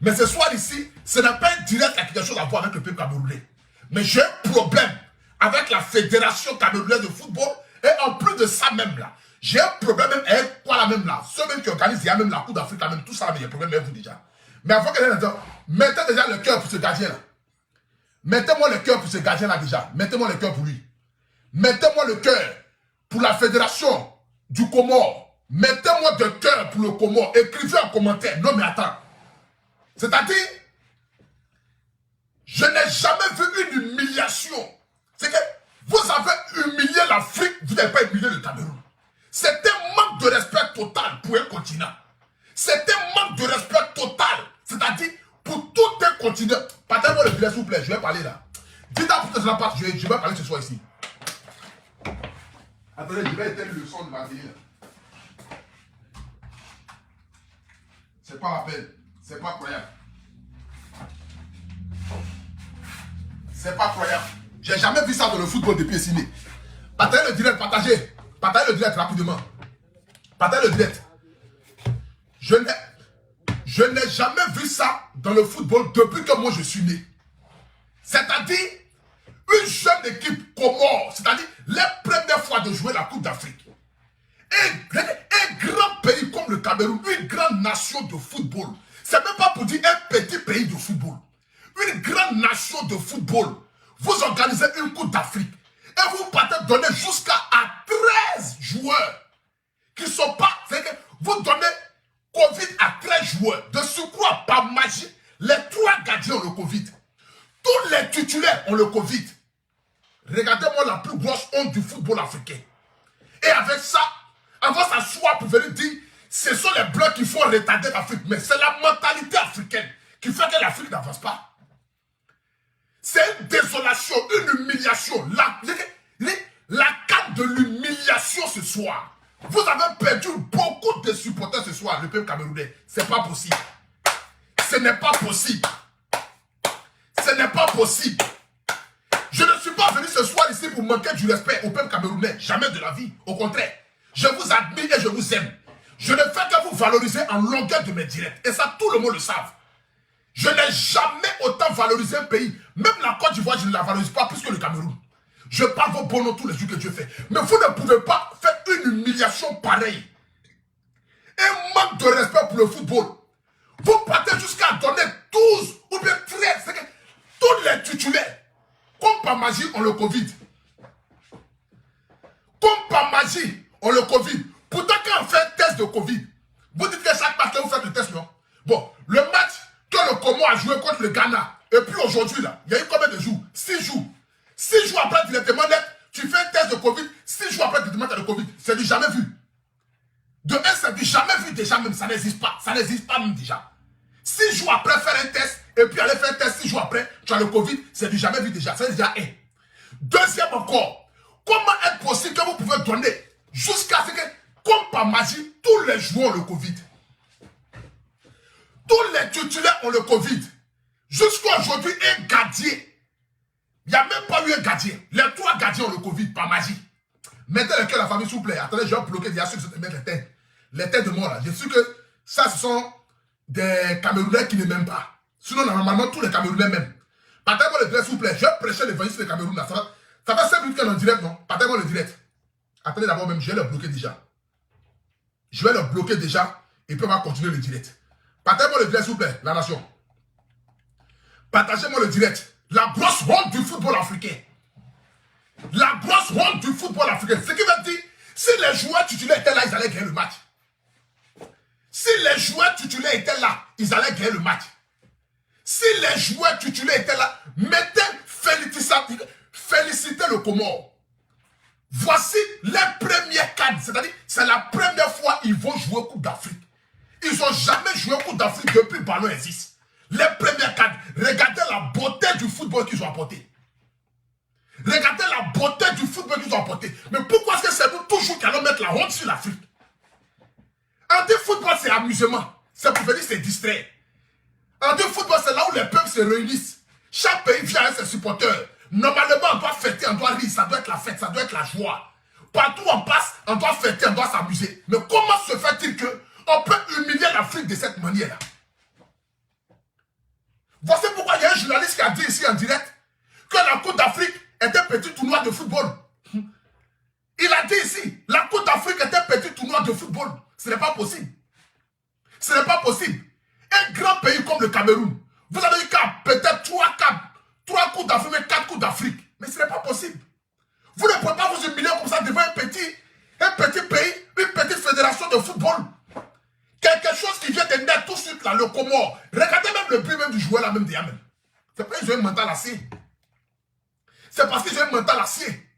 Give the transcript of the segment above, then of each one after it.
Mais ce soir ici, ce n'est pas direct à quelque chose à voir avec le peuple camerounais. Mais j'ai un problème avec la fédération camerounaise de football. Et en plus de ça même là, j'ai un problème même avec quoi là même là. Ceux même qui organisent, il y a même la Coupe d'Afrique là même, tout ça là, il y a un problème avec vous déjà. Mais avant que les gens mettez déjà le cœur pour ce gardien là. Mettez-moi le cœur pour ce gardien là déjà. Mettez-moi le cœur pour lui. Mettez-moi le cœur pour la fédération du Comore. Mettez-moi de cœur pour le Comore. Écrivez en commentaire. Non mais attends. C'est-à-dire, je n'ai jamais vu une humiliation. C'est que vous avez humilié l'Afrique, vous n'avez pas humilié le Cameroun. C'est un manque de respect total pour un continent. C'est un manque de respect total. C'est-à-dire, pour tout un continent. Partez-moi le filet, s'il vous plaît, je vais parler là. Dites-moi pour que je passe, je vais parler ce soir ici. Attendez, je vais éteindre le son de ma télé là. C'est pas la peine. C'est pas croyable. C'est pas croyable. J'ai jamais vu ça dans le football depuis Essiné. Partagez le direct, partagez. Partagez le direct rapidement. Partagez le direct. Je n'ai jamais vu ça dans le football depuis que moi je suis né. C'est-à-dire, une jeune équipe Comore, c'est-à-dire les premières fois de jouer la Coupe d'Afrique. Un grand pays comme le Cameroun, une grande nation de football. C'est même pas pour dire un petit pays de football. Une grande nation de football. Vous organisez une Coupe d'Afrique. Et vous partez donner jusqu'à 13 joueurs. Qui ne sont pas... C'est que vous donnez Covid à 13 joueurs. De surcroît, par magie, les 3 gardiens ont le Covid. Tous les titulaires ont le Covid. Regardez-moi la plus grosse honte du football africain. Et avec ça, avant s'asseoir pour venir dire, ce sont les Blancs qui font retarder l'Afrique. Mais c'est la mentalité africaine qui fait que l'Afrique n'avance pas. C'est une désolation, une humiliation. La carte de l'humiliation ce soir. Vous avez perdu beaucoup de supporters ce soir, le peuple camerounais. C'est pas possible. Ce n'est pas possible. Ce n'est pas possible. Je ne suis pas venu ce soir ici pour manquer du respect au peuple camerounais. Jamais de la vie. Au contraire, je vous admire et je vous aime. Je ne fais que vous valoriser en longueur de mes directs. Et ça, tout le monde le savent. Je n'ai jamais autant valorisé un pays. Même la Côte d'Ivoire, je ne la valorise pas plus que le Cameroun. Je parle vos bons noms tous les jours que Dieu fait. Mais vous ne pouvez pas faire une humiliation pareille. Un manque de respect pour le football. Vous partez jusqu'à donner 12 ou bien 13. C'est que tous les titulaires, comme par magie, ont le Covid. Comme par magie, ont le Covid. Pourtant, quand on fait un test de Covid, vous dites que chaque match, vous faites le test, non? Bon, le match que le Comore a joué contre le Ghana, et puis aujourd'hui, là, il y a eu combien de jours? 6 jours. 6 jours après, tu les demandes, tu fais un test de Covid, 6 jours après, tu te demandes le Covid. C'est du jamais vu. De un, c'est du jamais vu déjà même, ça n'existe pas. Ça n'existe pas même déjà. 6 jours après, faire un test, et puis aller faire un test 6 jours après, tu as le Covid, c'est du jamais vu déjà. C'est déjà un. Deuxième encore, comment est possible que vous pouvez donner jusqu'à ce que, comme par magie, tous les joueurs ont le Covid? Tous les titulaires ont le Covid. Jusqu'à aujourd'hui, un gardien. Il n'y a même pas eu un gardien. Les 3 gardiens ont le Covid par magie. Mettez le cœur à la famille, s'il vous plaît. Attendez, je vais bloquer déjà ceux qui se mettent les têtes. Les têtes de moi là. Je suis que ça, ce sont des Camerounais qui ne m'aiment pas. Sinon, normalement, tous les Camerounais m'aiment. Partez-moi le direct, s'il vous plaît. Je vais prêcher l'évangile sur les Camerounais là. Ça fait 5 minutes qu'on est en direct, non? Partez-moi le direct. Attendez d'abord même, je vais le bloquer déjà. Je vais le bloquer déjà. Et puis on va continuer le direct. Partagez-moi le direct, s'il vous plaît, la nation. Partagez-moi le direct. La grosse honte du football africain. La grosse honte du football africain. Ce qui veut dire, si les joueurs titulaires étaient là, ils allaient gagner le match. Si les joueurs titulaires étaient là, ils allaient gagner le match. Si les joueurs titulaires étaient là, félicitez le Comore. Voici les premiers cadres. C'est-à-dire, c'est la première fois qu'ils vont jouer Coupe d'Afrique. Ils n'ont jamais joué Coupe d'Afrique depuis le ballon existe. Les premiers cadres, regardez la beauté du football qu'ils ont apporté. Regardez la beauté du football qu'ils ont apporté. Mais pourquoi est-ce que c'est nous toujours qui allons mettre la honte sur l'Afrique? En dit football, c'est amusement. C'est pour venir se distraire. En dit football, c'est là où les peuples se réunissent. Chaque pays vient avec ses supporters. Normalement, on doit fêter, on doit rire, ça doit être la fête, ça doit être la joie. Partout où on passe, on doit fêter, on doit s'amuser. Mais comment se fait-il qu'on peut humilier l'Afrique de cette manière-là? journaliste qui a dit ici en direct que la Coupe d'Afrique est un petit tournoi de football. Il a dit ici, la Coupe d'Afrique est un petit tournoi de football. Ce n'est pas possible. Ce n'est pas possible. Un grand pays comme le Cameroun, vous avez eu peut-être 3 Coupes d'Afrique, mais 4 Coupes d'Afrique. Mais ce n'est pas possible. Vous ne pouvez pas vous humilier comme ça devant un petit pays, une petite fédération de football. Quelque chose qui vient de naître tout de suite là, le Comore. Regardez même le but même du joueur là, même d'Yamen. C'est pas qu'ils ont un mental acier. C'est parce qu'ils ont un mental acier.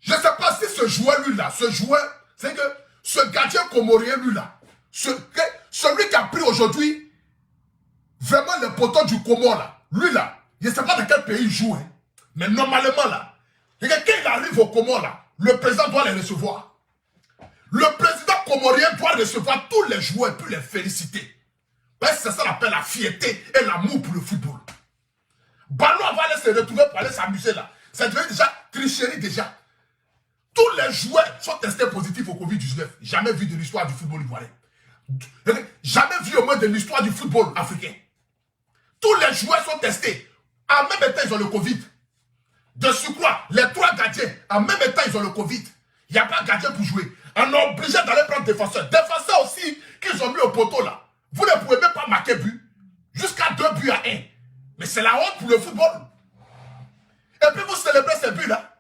Je ne sais pas si ce joueur lui là, c'est que ce gardien comorien lui là, celui qui a pris aujourd'hui vraiment le poteau du Comore là, lui là, je ne sais pas dans quel pays il joue, hein, mais normalement là, quand il arrive au Comore là, le président doit les recevoir. Le président comorien doit recevoir tous les joueurs pour les féliciter. Parce que c'est ça qu'on appelle la fierté et l'amour pour le football. Ballon va aller se retrouver pour aller s'amuser là. Ça devient déjà tricherie déjà. Tous les joueurs sont testés positifs au Covid-19. Jamais vu de l'histoire du football ivoirien. Jamais vu au moins de l'histoire du football africain. Tous les joueurs sont testés. En même temps, ils ont le Covid. De surcroît, les 3 gardiens, en même temps, ils ont le Covid. Il n'y a pas de gardien pour jouer. On est obligé d'aller prendre défenseurs. Défenseurs aussi, qu'ils ont mis au poteau là. Vous ne pouvez même pas marquer but. Jusqu'à 2 buts à 1. Mais c'est la honte pour le football. Et puis vous célébrez ces buts là.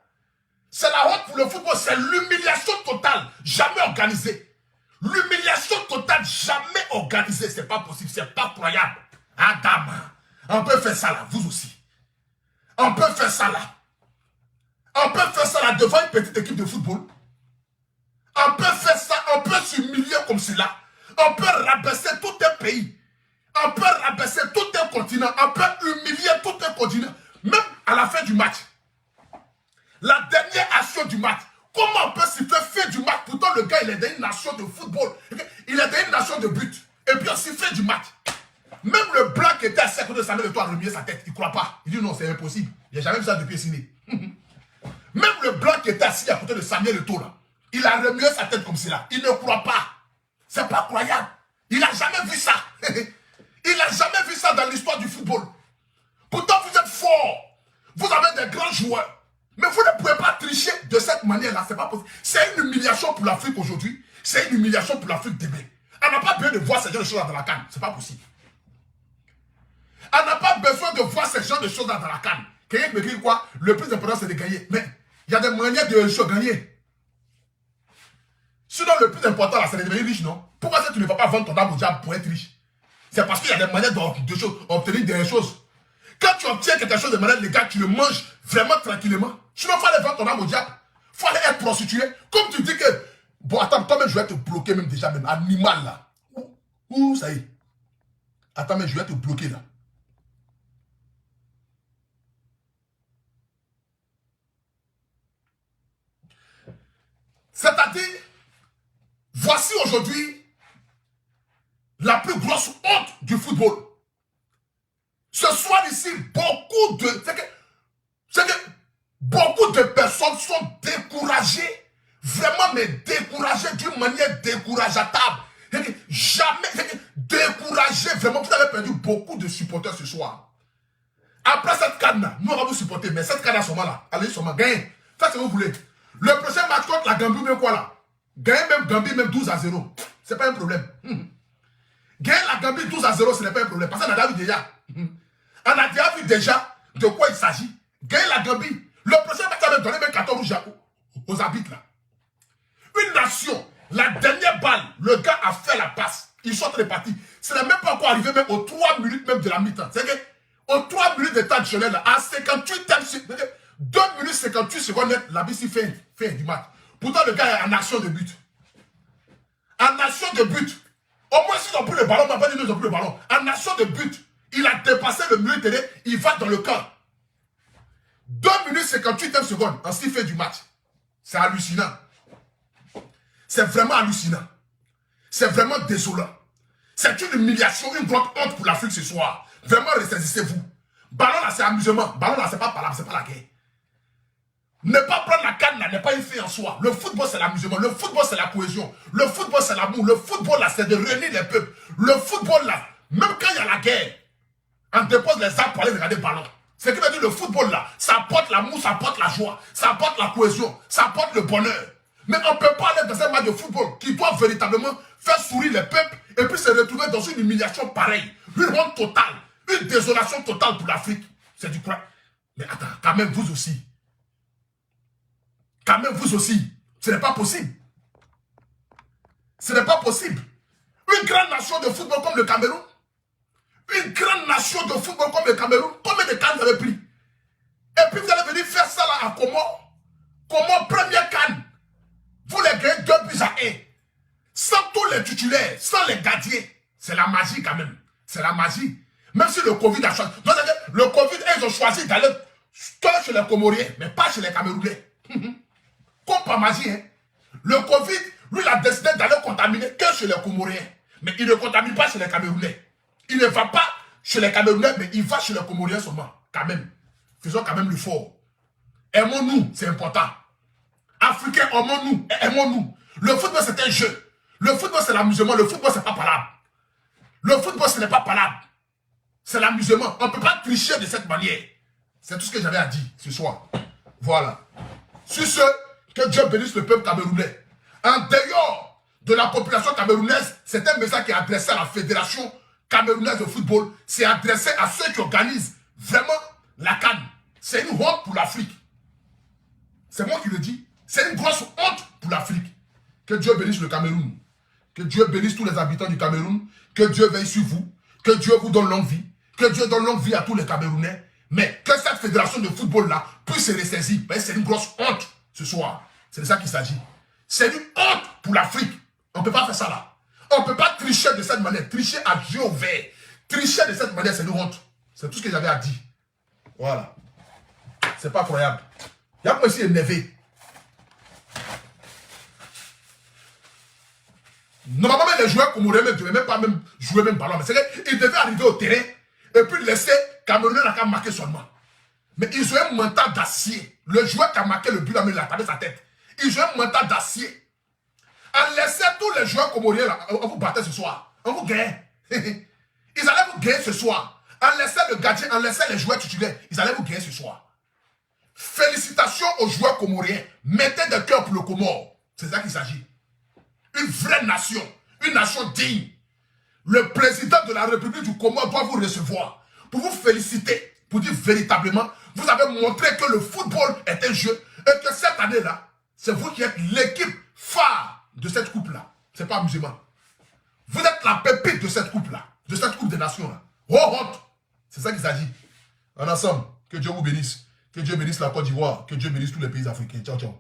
C'est la honte pour le football. C'est l'humiliation totale. Jamais organisée. L'humiliation totale, jamais organisée. C'est pas possible. C'est pas croyable. Adam, on peut faire ça là. Vous aussi. On peut faire ça là. On peut faire ça là devant une petite équipe de football. On peut faire ça, on peut s'humilier comme cela. On peut rabaisser tout un pays. On peut rabaisser tout un continent. On peut humilier tout un continent. Même à la fin du match. La dernière action du match. Comment on peut siffler fin du match? Pourtant le gars il est dans une nation de football. Il est dans une nation de but. Et puis on siffle du match. Même le blanc qui était assis à côté de Samuel Eto'o a remué sa tête. Il ne croit pas. Il dit non, c'est impossible. Il n'a jamais vu ça depuis Ciné. Même le blanc qui était assis à côté de Samuel Eto'o là, il a remué sa tête comme cela. Il ne croit pas. C'est pas croyable. Il n'a jamais vu ça. Il n'a jamais vu ça dans l'histoire du football. Pourtant, vous êtes fort. Vous avez des grands joueurs. Mais vous ne pouvez pas tricher de cette manière-là. C'est pas possible. C'est une humiliation pour l'Afrique aujourd'hui. C'est une humiliation pour l'Afrique demain. On n'a pas besoin de voir ces gens de choses dans la canne. C'est pas possible. On n'a pas besoin de voir ces gens de choses dans la canne. Quelqu'un me dit quoi? Le plus important, c'est de gagner. Mais il y a des manières de gagner. Sinon, le plus important, là, c'est de devenir riche, non? Pourquoi est-ce que tu ne vas pas vendre ton âme au diable pour être riche? C'est parce qu'il y a des manières d'obtenir des choses. Quand tu obtiens quelque chose de manière légale, tu le manges vraiment tranquillement. Sinon, il faut aller vendre ton âme au diable. Il faut aller être prostitué. Comme tu dis que... Bon, attends, toi-même, je vais te bloquer même déjà, même. Animal, là. Ouh, ça y est. Attends, mais je vais te bloquer, là. C'est-à-dire, voici aujourd'hui la plus grosse honte du football. Ce soir ici, beaucoup de personnes sont découragées, vraiment mais découragées d'une manière décourageable. Jamais découragées, vraiment. Vous avez perdu beaucoup de supporters ce soir. Après cette canne-là, nous allons vous supporter, mais cette canne-là, là, allez sur ma gagne. Faites ce que vous voulez. Le prochain match contre la Gambie, même quoi là? Gagner même Gambie, même 12-0. C'est pas un problème. Gagner la Gambie 12-0, ce n'est pas un problème. Parce qu'on a déjà vu déjà. On a déjà vu déjà de quoi il s'agit. Gagner la Gambie. Le prochain match, ça va donner même 14 rouges aux arbitres là. Une nation, la dernière balle, le gars a fait la passe. Ils sont répartis. Ce n'est même pas encore arrivé même aux 3 minutes même de la mi-temps. C'est que aux 3 minutes de temps additionnel, à 58 temps, 2 minutes 58 secondes, la BC fait du match. Pourtant, le gars est en action de but. En action de but. Au moins, s'ils ont pris le ballon, on va pas dire qu'ils ont pris le ballon. En action de but, il a dépassé le milieu terrain, il va dans le camp. 2 minutes 58 secondes, en s'il fait du match. C'est hallucinant. C'est vraiment hallucinant. C'est vraiment désolant. C'est une humiliation, une grande honte pour l'Afrique ce soir. Vraiment, ressaisissez-vous. Ballon là, c'est amusement. Ballon là, c'est pas palabre, c'est pas la guerre. Ne pas prendre la canne là n'est pas une fin en soi. Le football c'est l'amusement, le football c'est la cohésion, le football c'est l'amour, le football là c'est de réunir les peuples. Le football là, même quand il y a la guerre, On dépose les armes pour aller regarder le ballon. Ce qui veut dire le football là, ça apporte l'amour, ça apporte la joie, ça apporte la cohésion, ça apporte le bonheur. Mais on ne peut pas aller dans un match de football qui doit véritablement faire sourire les peuples et puis se retrouver dans une humiliation pareille, une honte totale, une désolation totale pour l'Afrique. C'est du quoi? Mais attends, quand même vous aussi. Quand même vous aussi. Ce n'est pas possible. Ce n'est pas possible. Une grande nation de football comme le Cameroun, une grande nation de football comme le Cameroun, combien de cannes vous avez pris? Et puis vous allez venir faire ça là à Comore. Comore, première canne. Vous les gagnez 2-1. Sans tous les titulaires, sans les gardiens. C'est la magie quand même. C'est la magie. Même si le Covid a choisi. Donc, le Covid, ils ont choisi d'aller chez les Comoriens, mais pas chez les Camerounais. Comme par magie, hein. Le Covid, lui, il a décidé d'aller contaminer que chez les Comoriens. Mais il ne contamine pas chez les Camerounais. Il ne va pas chez les Camerounais, mais il va chez les Comoriens seulement. Quand même. Faisons quand même l'effort. Aimons-nous, c'est important. Africains, aimons-nous, aimons-nous. Le football, c'est un jeu. Le football, c'est l'amusement. Le football, c'est pas palable. Le football, ce n'est pas palable. C'est l'amusement. On ne peut pas tricher de cette manière. C'est tout ce que j'avais à dire ce soir. Voilà. Sur ce, que Dieu bénisse le peuple camerounais. En dehors de la population camerounaise, c'est un message qui est adressé à la Fédération camerounaise de football. C'est adressé à ceux qui organisent vraiment la CAN. C'est une honte pour l'Afrique. C'est moi qui le dis. C'est une grosse honte pour l'Afrique. Que Dieu bénisse le Cameroun. Que Dieu bénisse tous les habitants du Cameroun. Que Dieu veille sur vous. Que Dieu vous donne longue vie. Que Dieu donne longue vie à tous les Camerounais. Mais que cette fédération de football-là puisse se ressaisir. C'est une grosse honte ce soir. C'est de ça qu'il s'agit. C'est une honte pour l'Afrique. On ne peut pas faire ça là. On ne peut pas tricher de cette manière. Tricher à Dieu ouvert. Tricher de cette manière, c'est une honte. C'est tout ce que j'avais à dire. Voilà. C'est pas croyable. Il y a moi ici énervé. Normalement, les joueurs comoriens ne devaient même pas jouer même ballon. Mais c'est qu'ils devaient arriver au terrain et puis laisser Camerounais n'a qu'à marquer seulement. Mais ils ont un mental d'acier. Le joueur qui a marqué le but, là, il a tapé sa tête. Ils ont un mental d'acier. En laissant tous les joueurs comoriens là, on vous battait ce soir. On vous gagne. Ils allaient vous gagner ce soir. En laissant le gardien, en laissant les joueurs titulaires, ils allaient vous gagner ce soir. Félicitations aux joueurs comoriens. Mettez de cœur pour le Comore. C'est ça qu'il s'agit. Une vraie nation. Une nation digne. Le président de la République du Comore doit vous recevoir. Pour vous féliciter. Pour dire véritablement, vous avez montré que le football est un jeu. Et que cette année-là, c'est vous qui êtes l'équipe phare de cette coupe-là. C'est pas amusement. Vous êtes la pépite de cette coupe-là. De cette coupe des nations-là. Oh, honte. C'est ça qu'il s'agit. En ensemble, que Dieu vous bénisse. Que Dieu bénisse la Côte d'Ivoire. Que Dieu bénisse tous les pays africains. Ciao, ciao.